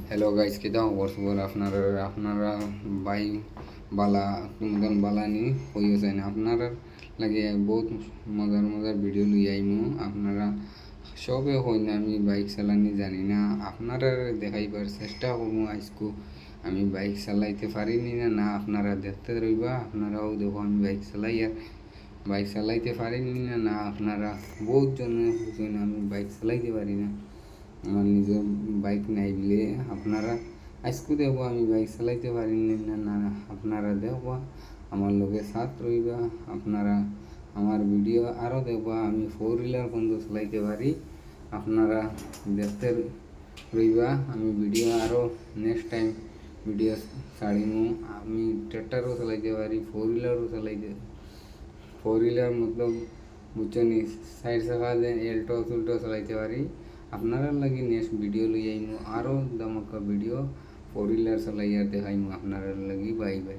Hello guys, কেদা খবর আপনারা by বালা মতন বালা নি হইছে না আপনারা লাগে বহুত মজার মজার ভিডিও লই আইমু। আপনারা সবে হই না আমি বাইক চালানি জানি না, আপনারা দেখাইবার চেষ্টা করবো আজকু আমি বাইক চালাইতে পারিনি না আপনারা দেখতে রইবা। আপনারাও দেখো আমি বাইক চালাই আর বাইক চালাইতে পারিনি না আপনারা বহুত জনে বুঝেন আমি বাইক চালাইতে পারি না, আমার নিজের বাইক নাই বলে আপনারা আজকে দেখবো আমি বাইক চালাইতে পারি না আপনারা দেখবা আমার লোকে সাথ রইবা। আপনারা আমার ভিডিও আরও দেখবা আমি 4 হুইলার পর্যন্ত চালাইতে পারি, আপনারা দেখতে রইবা। আমি ভিডিও আরও নেক্সট টাইম ভিডিও ছাড়িমু। আমি ট্র্যাক্টরও চালাইতে পারি, 4 হুইলারও চালাইতে 4 হুইলার মতলব বুঝছনি 4 চাকা যে এল্টো চুল্টো চালাইতে পারি। আপনারা লাগি নেক্সট ভিডিও লই আইমু আরও দামাকা ভিডিও 4 হুইলার চালাইয়া দেখাইমু আপনারা লাগি। Bye bye.